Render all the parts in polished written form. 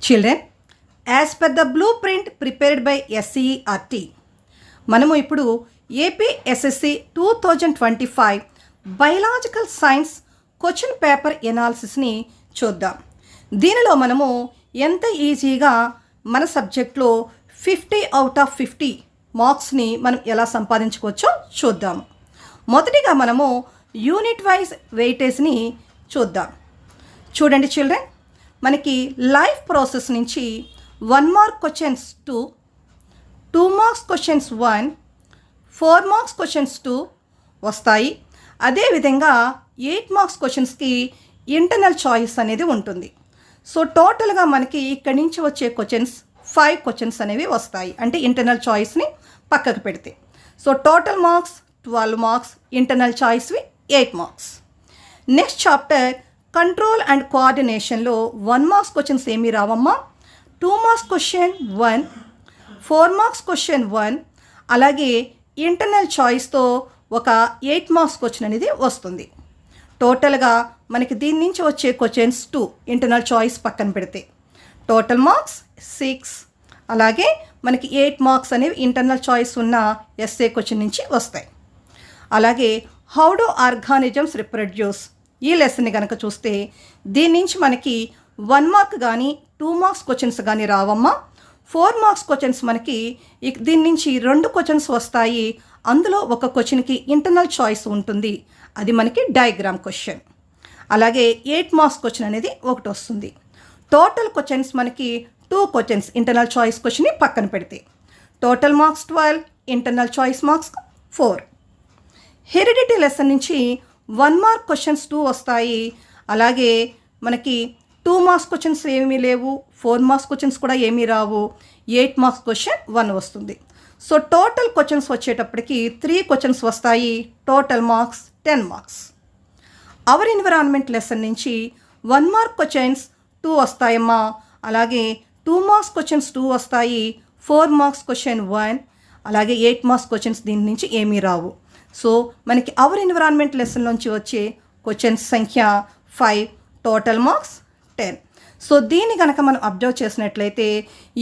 Children, as per the blue print prepared by SCERT మనము ఇప్పుడు APSSC 2025 biological science question paper ఎనాలిసిస్ని చూద్దాం. దీనిలో మనము ఎంత ఈజీగా మన సబ్జెక్ట్లో 50 అవుట్ ఆఫ్ 50 మార్క్స్ని మనం ఎలా సంపాదించుకోవచ్చో చూద్దాము. మొదటిగా మనము యూనిట్ వైజ్ వెయిటేజ్ని చూద్దాం. చూడండి చిల్డ్రన్, మనకి లైఫ్ ప్రాసెస్ నుంచి 1 mark questions 2 marks questions 1, 4 marks questions 2 వస్తాయి. అదేవిధంగా 8 మార్క్స్ క్వశ్చన్స్కి ఇంటర్నల్ చాయిస్ అనేది ఉంటుంది. సో టోటల్గా మనకి ఇక్కడి నుంచి వచ్చే క్వశ్చన్స్ 5 క్వశ్చన్స్ అనేవి వస్తాయి, అంటే ఇంటర్నల్ చాయిస్ని పక్కకు పెడితే. So total marks 12 marks, internal చాయిస్వి 8 marks. Next chapter control and కోఆర్డినేషన్లో 1 మార్క్స్ క్వశ్చన్స్ ఏమీ రావమ్మా. 2 మార్క్స్ క్వశ్చన్ 1, 4 మార్క్స్ క్వశ్చన్ 1, అలాగే ఇంటర్నల్ చాయిస్తో ఒక 8 మార్క్స్ క్వశ్చన్ అనేది వస్తుంది. టోటల్గా మనకి దీని నుంచి వచ్చే క్వశ్చన్స్ 2, ఇంటర్నల్ చాయిస్ పక్కన పెడితే టోటల్ మార్క్స్ 6, అలాగే మనకి 8 మార్క్స్ అనేవి ఇంటర్నల్ చాయిస్ ఉన్న ఎస్ఏ క్వశ్చన్ నుంచి వస్తాయి. అలాగే హౌ డు ఆర్గానిజమ్స్ రిప్రొడ్యూస్, ఈ లెసన్ని కనుక చూస్తే దీని నుంచి మనకి 1 మార్క్ కానీ 2 మార్క్స్ క్వశ్చన్స్ కానీ రావమ్మా. 4 మార్క్స్ క్వశ్చన్స్ మనకి దీని నుంచి 2 క్వశ్చన్స్ వస్తాయి. అందులో ఒక క్వశ్చన్కి ఇంటర్నల్ చాయిస్ ఉంటుంది, అది మనకి డయాగ్రామ్ క్వశ్చన్. అలాగే 8 మార్క్స్ క్వశ్చన్ అనేది ఒకటి వస్తుంది. టోటల్ క్వశ్చన్స్ మనకి 2 క్వశ్చన్స్ ఇంటర్నల్ చాయిస్ క్వశ్చన్ని పక్కన పెడితే total marks 12, internal choice marks 4. Heredity lesson నుంచి 1 మార్క్ క్వశ్చన్స్ 2 వస్తాయి. అలాగే మనకి 2 మార్క్స్ క్వశ్చన్స్ ఏమీ లేవు, 4 మార్క్స్ క్వశ్చన్స్ కూడా ఏమీ రావు, 8 మార్క్స్ క్వశ్చన్ 1 వస్తుంది. సో టోటల్ క్వశ్చన్స్ వచ్చేటప్పటికి 3 క్వశ్చన్స్ వస్తాయి, total marks 10 marks. Hour environment lesson నుంచి 1 మార్క్ క్వశ్చన్స్ 2 వస్తాయమ్మా. అలాగే 2 మార్క్స్ క్వశ్చన్స్ 2 వస్తాయి, 4 మార్క్స్ క్వశ్చన్ 1, అలాగే 8 మార్క్స్ క్వశ్చన్స్ దీని నుంచి ఏమీ రావు. సో మనకి అవర్ ఎన్విరాన్మెంట్ లెసన్ నుంచి వచ్చే క్వశ్చన్స్ సంఖ్య 5, టోటల్ మార్క్స్ 10. సో దీన్ని కనుక మనం అబ్జర్వ్ చేసినట్లయితే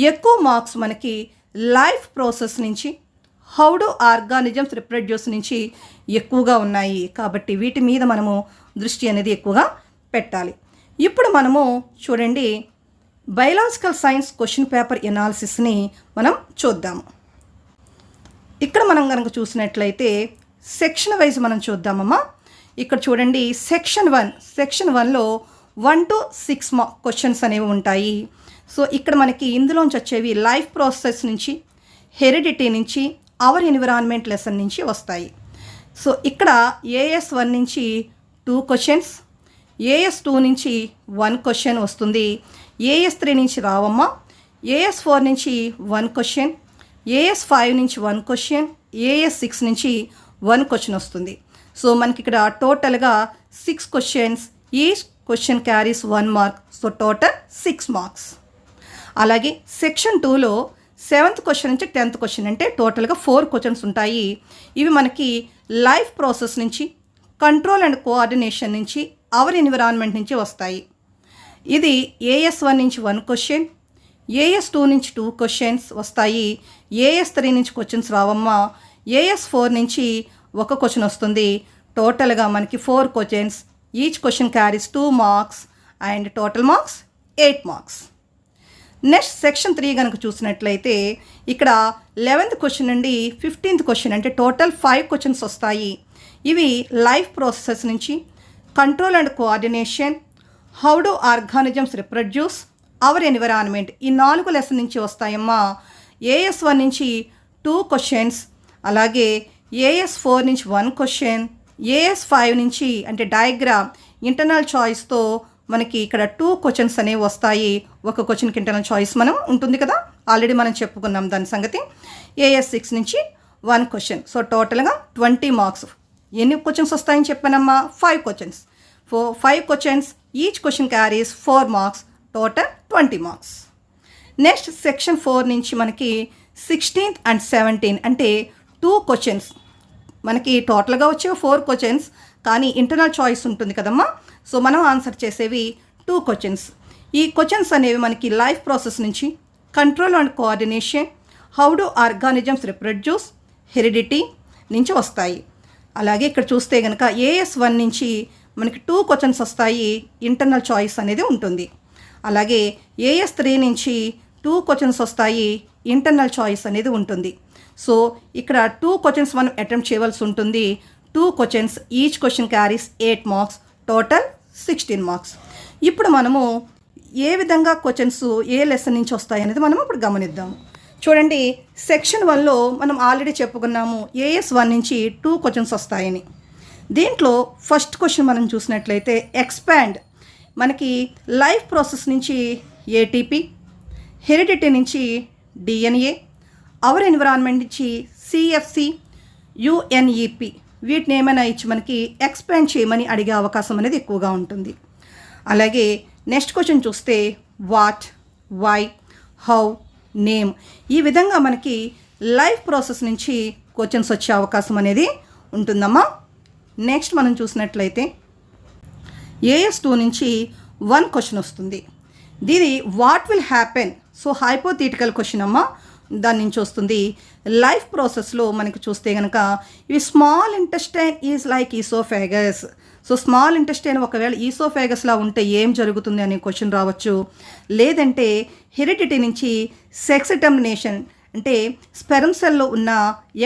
ఎక్కువ మార్క్స్ మనకి లైఫ్ ప్రాసెస్ నుంచి, హౌ డు ఆర్గానిజమ్స్ రిప్రొడ్యూస్ నుంచి ఎక్కువగా ఉన్నాయి. కాబట్టి వీటి మీద మనము దృష్టి అనేది ఎక్కువగా పెట్టాలి. ఇప్పుడు మనము చూడండి బయలాజికల్ సైన్స్ క్వశ్చన్ పేపర్ ఎనాలిసిస్ని మనం చూద్దాము. ఇక్కడ మనం కనుక చూసినట్లయితే సెక్షన్ వైజ్ మనం చూద్దామమ్మా. ఇక్కడ చూడండి సెక్షన్ 1లో 1 to 6 క్వశ్చన్స్ అనేవి ఉంటాయి. సో ఇక్కడ మనకి ఇందులోంచి వచ్చేవి లైఫ్ ప్రాసెస్ నుంచి, హెరిడిటీ నుంచి, అవర్ ఎన్విరాన్మెంట్ లెసన్ నుంచి వస్తాయి. సో ఇక్కడ AS1 నుంచి 2 క్వశ్చన్స్, AS2 నుంచి 1 క్వశ్చన్ వస్తుంది, AS3 నుంచి రావమ్మా, AS4 నుంచి 1 క్వశ్చన్, AS5 నుంచి 1 క్వశ్చన్, AS6 నుంచి 1 క్వశ్చన్ వస్తుంది. సో మనకి ఇక్కడ టోటల్గా 6 questions, each question carries 1 mark. So total 6 marks. అలాగే సెక్షన్ 2లో 7th క్వశ్చన్ నుంచి 10th క్వశ్చన్, అంటే టోటల్గా 4 క్వశ్చన్స్ ఉంటాయి. ఇవి మనకి లైఫ్ ప్రాసెస్ నుంచి, కంట్రోల్ అండ్ కోఆర్డినేషన్ నుంచి, అవర్ ఎన్విరాన్మెంట్ నుంచి వస్తాయి. ఇది AS1 నుంచి 1 క్వశ్చన్, AS2 నుంచి 2 క్వశ్చన్స్ వస్తాయి, AS3 నుంచి క్వశ్చన్స్ రావమ్మా, AS4 నుంచి 1 క్వశ్చన్ వస్తుంది. టోటల్గా మనకి 4 questions, each question carries 2 marks and total marks 8 marks. Next section 3 కనుక చూసినట్లయితే ఇక్కడ 11th క్వశ్చన్ నుండి 15th క్వశ్చన్, అంటే టోటల్ 5 క్వశ్చన్స్ వస్తాయి. ఇవి లైఫ్ ప్రాసెస్ నుంచి, control and coordination, how do organisms reproduce, hour environment, ఈ 4 లెసన్ నుంచి వస్తాయమ్మా. AS1 నుంచి 2 క్వశ్చన్స్, అలాగే AS4 నుంచి 1 క్వశ్చన్, AS5 నుంచి అంటే డయాగ్రామ్ ఇంటర్నల్ చాయిస్తో మనకి ఇక్కడ 2 క్వశ్చన్స్ అనేవి వస్తాయి. ఒక క్వశ్చన్కి ఇంటర్నల్ చాయిస్ మనం ఉంటుంది కదా, ఆల్రెడీ మనం చెప్పుకున్నాం దాని సంగతి. AS6 నుంచి 1 క్వశ్చన్. సో టోటల్గా 20 మార్క్స్. ఎన్ని క్వశ్చన్స్ వస్తాయని చెప్పానమ్మా? 5 questions. 5 questions, each question carries 4 marks, total 20 marks. Next section 4 నుంచి మనకి 16th and 17th, అంటే 2 క్వశ్చన్స్. మనకి టోటల్గా వచ్చే 4 క్వశ్చన్స్, కానీ ఇంటర్నల్ చాయిస్ ఉంటుంది కదమ్మా. సో మనం ఆన్సర్ చేసేవి 2 క్వశ్చన్స్. ఈ క్వశ్చన్స్ అనేవి మనకి లైఫ్ ప్రాసెస్ నుంచి, control and coordination, how do organisms reproduce, heredity నుంచి వస్తాయి. అలాగే ఇక్కడ చూస్తే కనుక AS1 నుంచి మనకి 2 క్వశ్చన్స్ వస్తాయి, ఇంటర్నల్ చాయిస్ అనేది ఉంటుంది. అలాగే AS3 నుంచి 2 క్వశ్చన్స్ వస్తాయి, ఇంటర్నల్ చాయిస్ అనేది ఉంటుంది. సో ఇక్కడ 2 క్వశ్చన్స్ మనం అటెంప్ట్ చేయవలసి ఉంటుంది. 2 questions, each question carries 8 marks, total 16 marks. ఇప్పుడు మనము ఏ విధంగా క్వశ్చన్స్ ఏ లెసన్ నుంచి వస్తాయి అనేది మనం ఇప్పుడు గమనిద్దాం. చూడండి, సెక్షన్ 1లో మనం ఆల్రెడీ చెప్పుకున్నాము AS1 నుంచి 2 క్వశ్చన్స్ వస్తాయని. దీంట్లో ఫస్ట్ క్వశ్చన్ మనం చూసినట్లయితే ఎక్స్పాండ్, మనకి లైఫ్ ప్రాసెస్ నుంచి ATP, హెరిడిటీ నుంచి DNA, అవర్ ఎన్విరాన్మెంట్ నుంచి CFC, UNEP, వీటిని ఏమైనా ఇచ్చి మనకి ఎక్స్పాండ్ చేయమని అడిగే అవకాశం అనేది ఎక్కువగా ఉంటుంది. అలాగే నెక్స్ట్ క్వశ్చన్ చూస్తే వాట్, వై, హౌ, నేమ్, ఈ విధంగా మనకి లైఫ్ ప్రాసెస్ నుంచి క్వశ్చన్స్ వచ్చే అవకాశం అనేది ఉంటుందమ్మా. నెక్స్ట్ మనం చూసినట్లయితే AS2 నుంచి 1 క్వశ్చన్ వస్తుంది. దీని what will happen, so hypothetical question అమ్మా, దాని నుంచి వస్తుంది. లైఫ్ ప్రాసెస్లో మనకి చూస్తే కనుక ఇవి small intestine is like oesophagus. So small intestine ఒకవేళ ఈసోఫాగస్లా ఉంటే ఏం జరుగుతుంది అనే క్వశ్చన్ రావచ్చు. లేదంటే హెరిడిటీ నుంచి సెక్స్ డిటర్మినేషన్, అంటే స్పెర్మ్ సెల్లో ఉన్న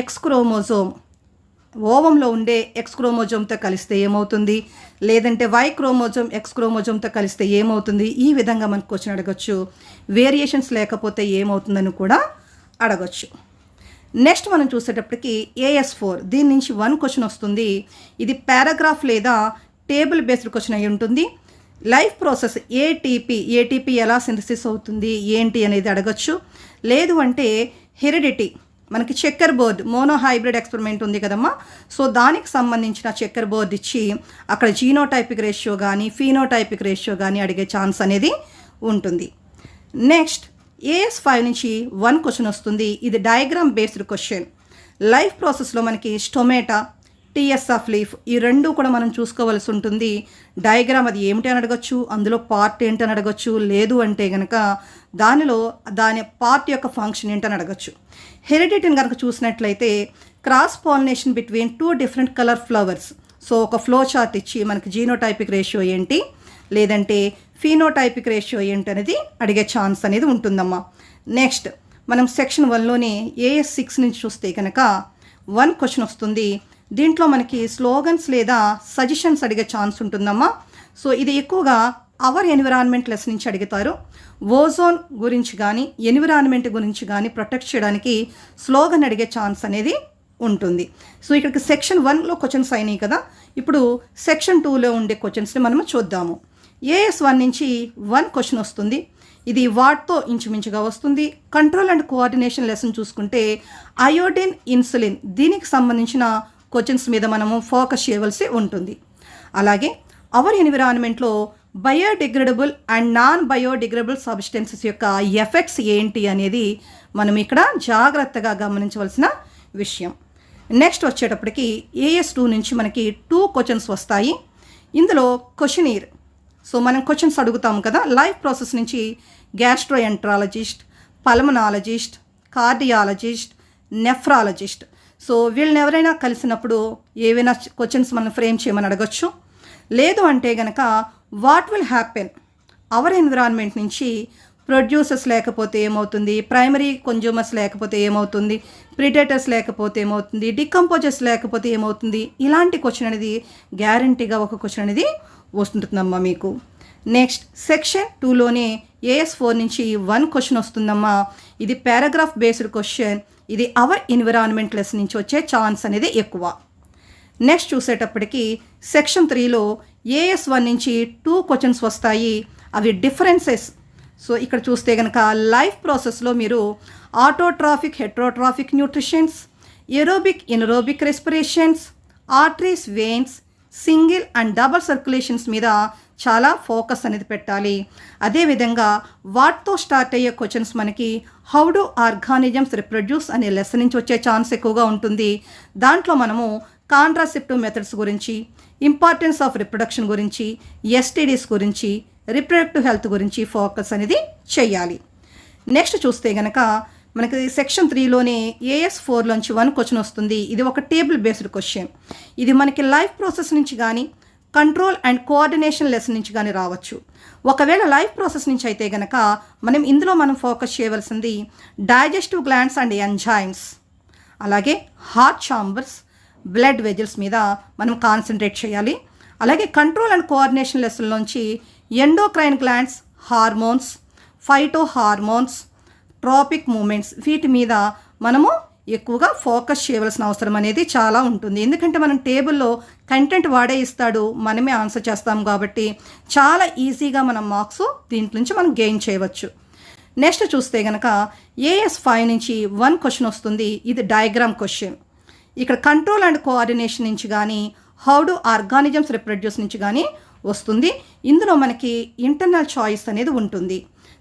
X క్రోమోజోమ్ ఓవంలో ఉండే X క్రోమోజోమ్తో కలిస్తే ఏమవుతుంది, లేదంటే Y క్రోమోజోమ్ X క్రోమోజోమ్తో కలిస్తే ఏమవుతుంది, ఈ విధంగా మనకు క్వశ్చన్ అడగచ్చు. వేరియేషన్స్ లేకపోతే ఏమవుతుందని కూడా అడగచ్చు. నెక్స్ట్ మనం చూసేటప్పటికి AS4, దీని నుంచి 1 క్వశ్చన్ వస్తుంది. ఇది పారాగ్రాఫ్ లేదా టేబుల్ బేస్డ్ క్వశ్చన్ అయి ఉంటుంది. లైఫ్ ప్రాసెస్ ATP ఎలా సింథసిస్ అవుతుంది ఏంటి అనేది అడగచ్చు. లేదు అంటే హెరిడిటీ, మనకి చెక్కర్ బోర్డ్ మోనోహైబ్రిడ్ ఎక్స్పెరిమెంట్ ఉంది కదమ్మా, సో దానికి సంబంధించిన చెక్కర్ బోర్డ్ ఇచ్చి అక్కడ జీనోటైపిక్ రేషియో కానీ ఫీనోటైపిక్ రేషియో కానీ అడిగే ఛాన్స్ అనేది ఉంటుంది. నెక్స్ట్ AS5 నుంచి 1 క్వశ్చన్ వస్తుంది. ఇది డయాగ్రామ్ బేస్డ్ క్వశ్చన్. లైఫ్ ప్రాసెస్లో మనకి స్టొమేటా, TS ఆఫ్ లీఫ్, ఈ రెండు కూడా మనం చూసుకోవాల్సి ఉంటుంది. డయాగ్రామ్ అది ఏమిటి అని అడగచ్చు, అందులో పార్ట్ ఏంటని అడగచ్చు. లేదు అంటే కనుక దాని పార్ట్ యొక్క ఫంక్షన్ ఏంటని అడగచ్చు. హెరిడిటీని కనుక చూసినట్లయితే cross pollination between 2 different colour flowers. So ఒక ఫ్లో చార్ట్ ఇచ్చి మనకి జీనోటైపిక్ రేషియో ఏంటి, లేదంటే ఫీనోటైపిక్ రేషియో ఏంటి అనేది అడిగే ఛాన్స్ అనేది ఉంటుందమ్మా. నెక్స్ట్ మనం సెక్షన్ 1లోనే AS6 నుంచి చూస్తే కనుక 1 క్వశ్చన్ వస్తుంది. దీంట్లో మనకి స్లోగన్స్ లేదా సజెషన్స్ అడిగే ఛాన్స్ ఉంటుందమ్మా. సో ఇది ఎక్కువగా అవర్ ఎన్విరాన్మెంట్ లెస్ నుంచి అడుగుతారు. ఓజోన్ గురించి కానీ ఎన్విరాన్మెంట్ గురించి కానీ ప్రొటెక్ట్ చేయడానికి స్లోగన్ అడిగే ఛాన్స్ అనేది ఉంటుంది. సో ఇక్కడికి సెక్షన్ 1లో క్వశ్చన్స్ అయినాయి కదా, ఇప్పుడు సెక్షన్ 2లో ఉండే క్వశ్చన్స్ని మనము చూద్దాము. AS1 నుంచి 1 క్వశ్చన్ వస్తుంది. ఇది వాట్తో ఇంచుమించుగా వస్తుంది. కంట్రోల్ అండ్ కోఆర్డినేషన్ లెసన్ చూసుకుంటే అయోడిన్, ఇన్సులిన్, దీనికి సంబంధించిన క్వశ్చన్స్ మీద మనము ఫోకస్ చేయవలసి ఉంటుంది. అలాగే అవర్ ఎన్విరాన్మెంట్లో biodegradable and non biodegradable substances యొక్క ఎఫెక్ట్స్ ఏంటి అనేది మనం ఇక్కడ జాగ్రత్తగా గమనించవలసిన విషయం. నెక్స్ట్ వచ్చేటప్పటికి AS2 నుంచి మనకి 2 క్వశ్చన్స్ వస్తాయి. ఇందులో క్వశ్చనీర్, సో మనం క్వశ్చన్స్ అడుగుతాము కదా, లైఫ్ ప్రాసెస్ నుంచి gastroenterologist, pulmonologist, cardiologist, nephrologist, so వీళ్ళని ఎవరైనా కలిసినప్పుడు ఏవైనా క్వశ్చన్స్ మనం ఫ్రేమ్ చేయమని అడగచ్చు. లేదు అంటే కనుక what will happen, hour environment నుంచి ప్రొడ్యూసర్స్ లేకపోతే ఏమవుతుంది, ప్రైమరీ కన్జ్యూమర్స్ లేకపోతే ఏమవుతుంది, ప్రిడేటర్స్ లేకపోతే ఏమవుతుంది, డికంపోజర్స్ లేకపోతే ఏమవుతుంది, ఇలాంటి క్వశ్చన్ అనేది గ్యారంటీగా ఒక క్వశ్చన్ అనేది వస్తుందమ్మా మీకు. నెక్స్ట్ సెక్షన్ 2లోనే AS4 నుంచి 1 క్వశ్చన్ వస్తుందమ్మా. ఇది పారాగ్రాఫ్ బేస్డ్ క్వశ్చన్. ఇది అవర్ ఎన్విరాన్మెంట్ లెస్ నుంచి వచ్చే ఛాన్స్ అనేది ఎక్కువ. నెక్స్ట్ చూసేటప్పటికి సెక్షన్ 3లో AS1 నుంచి 2 క్వశ్చన్స్ వస్తాయి. అవి డిఫరెన్సెస్. సో ఇక్కడ చూస్తే కనుక లైఫ్ ప్రాసెస్లో మీరు autotrophic, heterotrophic nutritions, aerobic, anaerobic respirations, arteries, veins, single and double circulations మీద చాలా ఫోకస్ అనేది పెట్టాలి. అదేవిధంగా వాటితో స్టార్ట్ అయ్యే క్వశ్చన్స్ మనకి హౌ డు ఆర్గానిజమ్స్ రిప్రొడ్యూస్ అనే లెసన్ నుంచి వచ్చే ఛాన్స్ ఎక్కువగా ఉంటుంది. దాంట్లో మనము కాంట్రాసెప్టివ్ మెథడ్స్ గురించి, ఇంపార్టెన్స్ ఆఫ్ రిప్రొడక్షన్ గురించి, STDs గురించి, రిప్రొడక్టివ్ హెల్త్ గురించి ఫోకస్ అనేది చేయాలి. నెక్స్ట్ చూస్తే కనుక మనకి సెక్షన్ 3లోనే AS4లోంచి 1 క్వశ్చన్ వస్తుంది. ఇది ఒక టేబుల్ బేస్డ్ క్వశ్చన్. ఇది మనకి లైఫ్ ప్రాసెస్ నుంచి కానీ కంట్రోల్ అండ్ కోఆర్డినేషన్ లెసన్ నుంచి కానీ రావచ్చు. ఒకవేళ లైఫ్ ప్రాసెస్ నుంచి అయితే కనుక ఇందులో ఫోకస్ చేయవలసింది డైజెస్టివ్ గ్లాండ్స్ అండ్ ఎంజైమ్స్, అలాగే హార్ట్ ఛాంబర్స్, బ్లడ్ వెజల్స్ మీద మనం కాన్సన్ట్రేట్ చేయాలి. అలాగే కంట్రోల్ అండ్ కోఆర్డినేషన్ లెసన్లోంచి endocrine glands, hormones, phyto hormones, tropic movements, వీటి మీద మనము ఎక్కువగా ఫోకస్ చేయవలసిన అవసరం అనేది చాలా ఉంటుంది. ఎందుకంటే మనం టేబుల్లో కంటెంట్ వాడే ఇస్తాడు, మనమే ఆన్సర్ చేస్తాం కాబట్టి చాలా ఈజీగా మనం మార్క్స్ దీంట్లో నుంచి మనం గెయిన్ చేయవచ్చు. నెక్స్ట్ చూస్తే కనుక AS5 నుంచి 1 క్వశ్చన్ వస్తుంది. ఇది డయాగ్రామ్ క్వశ్చన్. ఇక్కడ కంట్రోల్ అండ్ కోఆర్డినేషన్ నుంచి కానీ హౌ డు ఆర్గానిజమ్స్ రిప్రొడ్యూస్ నుంచి కానీ వస్తుంది. ఇందులో మనకి ఇంటర్నల్ చాయిస్ అనేది ఉంటుంది.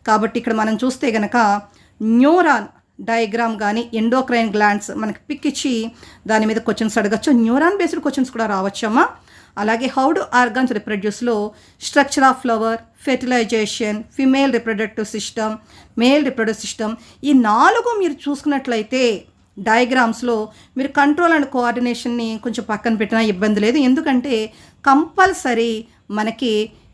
కాబట్టి ఇక్కడ మనం చూస్తే కనుక న్యూరాన్ డయాగ్రామ్ కానీ ఎండోక్రైన్ గ్లాండ్స్ మనకి పిక్ ఇచ్చి దాని మీద క్వశ్చన్స్ అడగచ్చు. న్యూరాన్ బేస్డ్ క్వశ్చన్స్ కూడా రావచ్చమ్మా. అలాగే హౌ డు ఆర్గాన్స్ రిప్రొడ్యూస్లో structure of flower, fertilization, female reproductive system, male reproductive system, ఈ 4 మీరు చూసుకున్నట్లయితే డయాగ్రామ్స్లో మీరు కంట్రోల్ అండ్ కోఆర్డినేషన్ని కొంచెం పక్కన పెట్టినా ఇబ్బంది లేదు. ఎందుకంటే కంపల్సరీ మనకి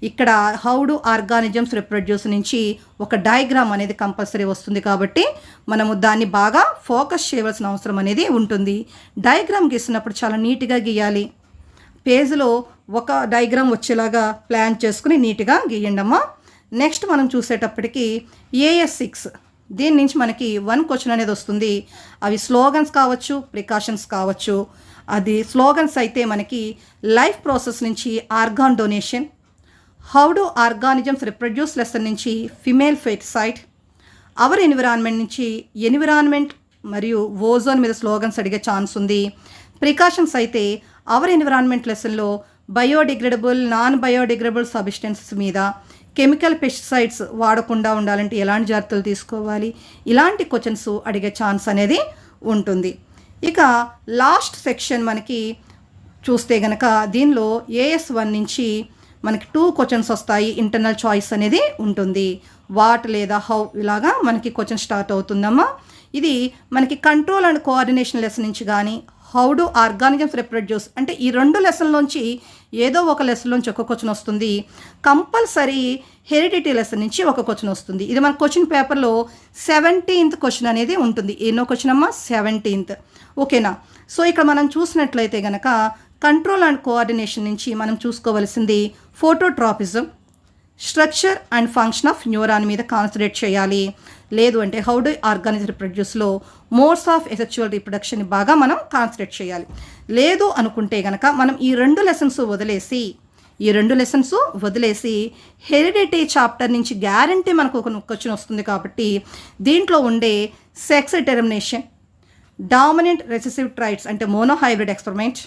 ఇక్కడ హౌ డు ఆర్గానిజమ్స్ రిప్రొడ్యూస్ నుంచి ఒక డయాగ్రామ్ అనేది కంపల్సరీ వస్తుంది. కాబట్టి మనము దాన్ని బాగా ఫోకస్ చేయవలసిన అవసరం అనేది ఉంటుంది. డయాగ్రామ్ గీసినప్పుడు చాలా నీట్గా గీయాలి. పేజ్లో ఒక డయాగ్రామ్ వచ్చేలాగా ప్లాన్ చేసుకుని నీట్గా గీయండి అమ్మా. నెక్స్ట్ మనం చూసేటప్పటికి AS6 దీని నుంచి మనకి 1 క్వశ్చన్ అనేది వస్తుంది. అవి స్లోగన్స్ కావచ్చు, ప్రికాషన్స్ కావచ్చు. అది స్లోగన్స్ అయితే మనకి లైఫ్ ప్రాసెస్ నుంచి organ donation, how do organisms reproduce lesson నుంచి ఫిమేల్ ఫెర్టిసైడ్, అవర్ ఎన్విరాన్మెంట్ నుంచి ఎన్విరాన్మెంట్ మరియు ఓజోన్ మీద స్లోగన్స్ అడిగే ఛాన్స్ ఉంది. ప్రికాషన్స్ అయితే అవర్ ఎన్విరాన్మెంట్ లెసన్లో బయోడిగ్రేడబుల్, నాన్ బయోడిగ్రేడబుల్ సబ్స్టెన్సెస్ మీద, కెమికల్ పెస్టిసైడ్స్ వాడకుండా ఉండాలంటే ఎలాంటి జాగ్రత్తలు తీసుకోవాలి, ఇలాంటి క్వశ్చన్స్ అడిగే ఛాన్స్ అనేది ఉంటుంది. ఇక లాస్ట్ సెక్షన్ మనకి చూస్తే కనుక దీనిలో AS1 నుంచి మనకి 2 క్వశ్చన్స్ వస్తాయి. ఇంటర్నల్ చాయిస్ అనేది ఉంటుంది. వాట్ లేదా హౌ ఇలాగా మనకి క్వశ్చన్ స్టార్ట్ అవుతుందమ్మా. ఇది మనకి కంట్రోల్ అండ్ కోఆర్డినేషన్ లెసన్ నుంచి కానీ హౌ డు ఆర్గానిజమ్స్ రిప్రొడ్యూస్ అంటే ఈ 2 లెసన్లోంచి ఏదో ఒక లెసన్లోంచి ఒక క్వశ్చన్ వస్తుంది. కంపల్సరీ హెరిడిటీ లెసన్ నుంచి ఒక క్వశ్చన్ వస్తుంది. ఇది మన క్వశ్చన్ పేపర్లో 17th క్వశ్చన్ అనేది ఉంటుంది. ఎన్నో క్వశ్చన్ అమ్మా? 17th. ఓకేనా? సో ఇక్కడ మనం చూసినట్లయితే కనుక కంట్రోల్ అండ్ కోఆర్డినేషన్ నుంచి మనం చూసుకోవలసింది phototropism, structure and function of neuron మీద కాన్సన్ట్రేట్ చేయాలి. లేదు అంటే హౌ డు ఆర్గానిజం రిప్రొడ్యూస్లో మోడ్స్ ఆఫ్ ఎసెక్చువల్ రిప్రొడక్షన్ బాగా మనం కాన్సన్ట్రేట్ చేయాలి. లేదు అనుకుంటే కనుక మనం ఈ 2 లెసన్స్ వదిలేసి హెరిడిటీ చాప్టర్ నుంచి గ్యారంటీ మనకు ఒక క్వశ్చన్ వస్తుంది. కాబట్టి దీంట్లో ఉండే సెక్స్ డిటర్మినేషన్, డామినెంట్ రెసెసివ్ ట్రైట్స్ అంటే మోనోహైబ్రిడ్ ఎక్స్పెరిమెంట్,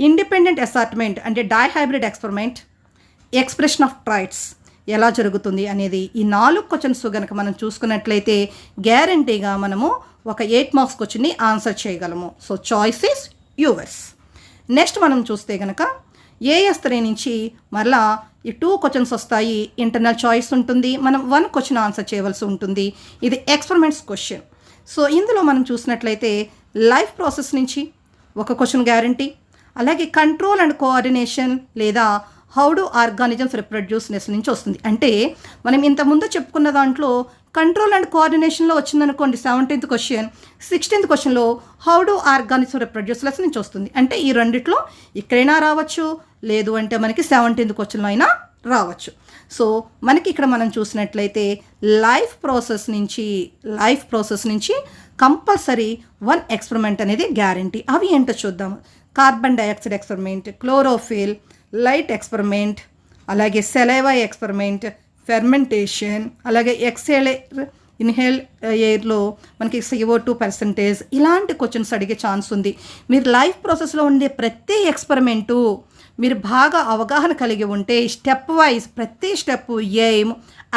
ఇండిపెండెంట్ అసార్ట్మెంట్ అంటే డైహైబ్రిడ్ ఎక్స్పెరిమెంట్, ఎక్స్ప్రెషన్ ఆఫ్ ట్రైట్స్ ఎలా జరుగుతుంది అనేది ఈ 4 క్వశ్చన్స్ కనుక మనం చూసుకున్నట్లయితే గ్యారంటీగా మనము ఒక 8 మార్క్స్ క్వశ్చన్ని ఆన్సర్ చేయగలము. So choice is yours. Next మనం చూస్తే కనుక AS3 నుంచి మరలా ఈ 2 క్వశ్చన్స్ వస్తాయి. ఇంటర్నల్ చాయిస్ ఉంటుంది. మనం 1 క్వశ్చన్ ఆన్సర్ చేయవలసి ఉంటుంది. ఇది ఎక్స్పెరిమెంట్స్ క్వశ్చన్. సో ఇందులో మనం చూసినట్లయితే లైఫ్ ప్రాసెస్ నుంచి ఒక క్వశ్చన్ గ్యారంటీ, అలాగే కంట్రోల్ అండ్ కోఆర్డినేషన్ లేదా హౌ డు ఆర్గానిజమ్స్ రిప్రొడ్యూస్నెస్ నుంచి వస్తుంది. అంటే మనం ఇంతకుముందు చెప్పుకున్న దాంట్లో కంట్రోల్ అండ్ కోఆర్డినేషన్లో వచ్చిందనుకోండి 17th క్వశ్చన్, 16th క్వశ్చన్లో హౌ డు ఆర్గానిజం రిప్రొడ్యూస్నెస్ నుంచి వస్తుంది. అంటే ఈ రెండిట్లో ఇక్కడైనా రావచ్చు, లేదు అంటే మనకి 17th క్వశ్చన్లో అయినా రావచ్చు. సో మనకి ఇక్కడ మనం చూసినట్లయితే లైఫ్ ప్రాసెస్ నుంచి కంపల్సరీ 1 ఎక్స్పెరిమెంట్ అనేది గ్యారంటీ. అవి ఏంటో చూద్దాం. Carbon dioxide experiment, chlorophyll, light experiment, అలాగే సెలైవా ఎక్స్పెరిమెంట్, ఫెర్మెంటేషన్, అలాగే ఇన్హేల్ ఎయిర్లో మనకి CO2%, ఇలాంటి క్వశ్చన్స్ అడిగే ఛాన్స్ ఉంది. మీరు లైఫ్ ప్రాసెస్లో ఉండే ప్రతి ఎక్స్పెరిమెంటు మీరు బాగా అవగాహన కలిగి ఉంటే స్టెప్ వైజ్ ప్రతి step aim,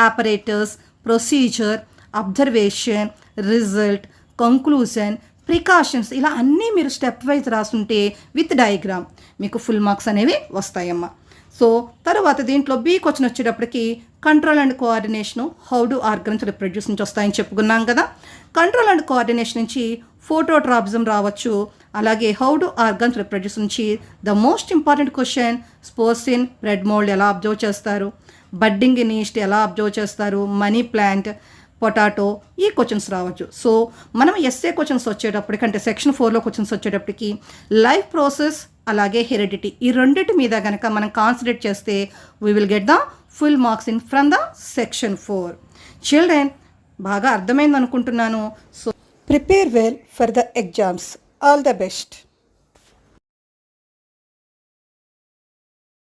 operators, procedure, observation, result, conclusion, precautions ఇలా అన్నీ మీరు స్టెప్ వైజ్ రాసుంటే విత్ డయాగ్రామ్ మీకు ఫుల్ మార్క్స్ అనేవి వస్తాయమ్మా. సో తర్వాత దీంట్లో బి క్వశ్చన్ వచ్చేటప్పటికి control and coordination how do organs reproduce నుంచి వస్తాయని చెప్పుకున్నాం కదా. కంట్రోల్ అండ్ కోఆర్డినేషన్ నుంచి ఫోటోట్రాపిజం రావచ్చు. అలాగే హౌ డు ఆర్గన్స్ రిప్రొడ్యూస్ నుంచి the most important question spores in red mold ఎలా అబ్జర్వ్ చేస్తారు, బడ్డింగ్ ఇన్ ఈస్ట్ ఎలా అబ్జర్వ్ చేస్తారు, మనీ ప్లాంట్, పొటాటో, ఈ క్వశ్చన్స్ రావచ్చు. సో మనం ఎస్ఏ క్వశ్చన్స్ వచ్చేటప్పటికి అంటే సెక్షన్ 4లో క్వశ్చన్స్ వచ్చేటప్పటికి లైఫ్ ప్రాసెస్ అలాగే హెరిడిటీ ఈ రెండింటి మీద కనుక మనం కాన్సన్ట్రేట్ చేస్తే we will get the full marks in from the section 4. Children బాగా అర్థమైంది అనుకుంటున్నాను. So prepare well for the exams. All the best.